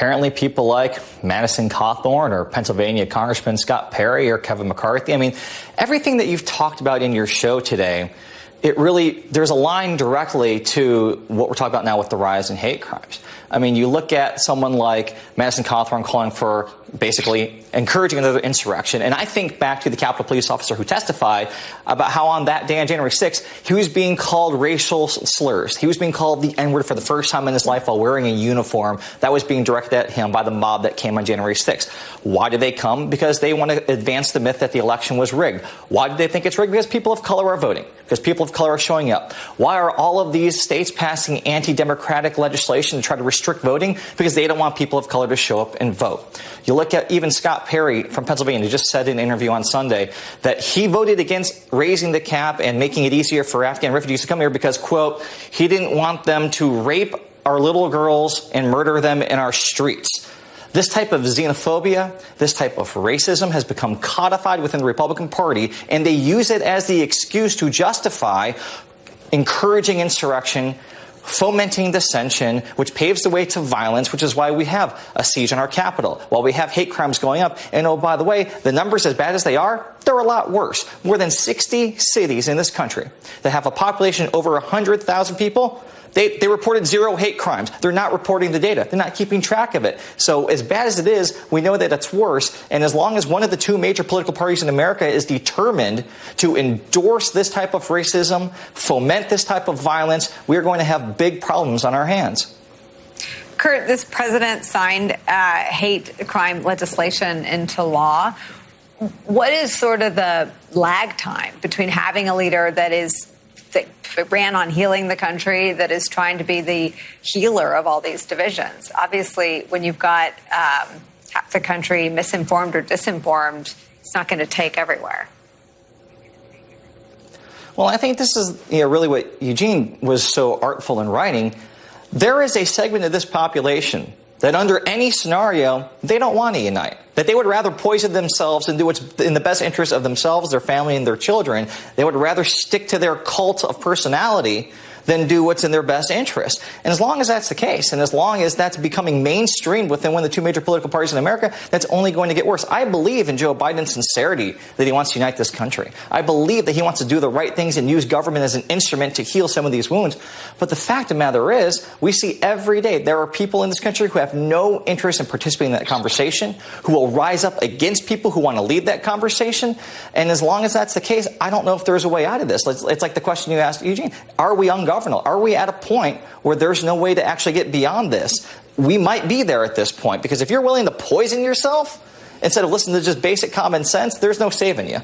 Apparently people like Madison Cawthorn or Pennsylvania Congressman Scott Perry or Kevin McCarthy. I mean, everything that you've talked about in your show today, there's a line directly to what we're talking about now with the rise in hate crimes. I mean, you look at someone like Madison Cawthorn calling for basically encouraging another insurrection. And I think back to the Capitol Police officer who testified about how on that day, on January 6th, he was being called racial slurs. He was being called the N-word for the first time in his life while wearing a uniform that was being directed at him by the mob that came on January 6th. Why did they come? Because they want to advance the myth that the election was rigged. Why did they think it's rigged? Because people of color are voting. Because people of color are showing up. Why are all of these states passing anti-democratic legislation to try to restrict voting? Because they don't want people of color to show up and vote. You look at even Scott Perry from Pennsylvania just said in an interview on Sunday that he voted against raising the cap and making it easier for Afghan refugees to come here because, quote, he didn't want them to rape our little girls and murder them in our streets. This type of xenophobia, this type of racism has become codified within the Republican Party, and they use it as the excuse to justify encouraging insurrection, fomenting dissension, which paves the way to violence, which is why we have a siege on our capital, while we have hate crimes going up. And oh, by the way, the numbers, as bad as they are, they're a lot worse. More than 60 cities in this country that have a population over 100,000 people, they reported zero hate crimes. They're not reporting the data. They're not keeping track of it. So as bad as it is, we know that it's worse. And as long as one of the two major political parties in America is determined to endorse this type of racism, foment this type of violence, we're going to have big problems on our hands. Kurt, this president signed hate crime legislation into law. What is sort of the lag time between having a leader that ran on healing the country, that is trying to be the healer of all these divisions? Obviously, when you've got half the country misinformed or disinformed, it's not going to take everywhere. Well, I think this is really what Eugene was so artful in writing. There is a segment of this population that under any scenario, they don't want to unite, that they would rather poison themselves and do what's in the best interest of themselves, their family, and their children. They would rather stick to their cult of personality than do what's in their best interest. And as long as that's the case, and as long as that's becoming mainstream within one of the two major political parties in America, that's only going to get worse. I believe in Joe Biden's sincerity that he wants to unite this country. I believe that he wants to do the right things and use government as an instrument to heal some of these wounds. But the fact of the matter is, we see every day there are people in this country who have no interest in participating in that conversation, who will rise up against people who want to lead that conversation. And as long as that's the case, I don't know if there's a way out of this. It's like the question you asked, Eugene. Are we ungovernable? Are we at a point where there's no way to actually get beyond this? We might be there at this point, because if you're willing to poison yourself instead of listening to just basic common sense, there's no saving you.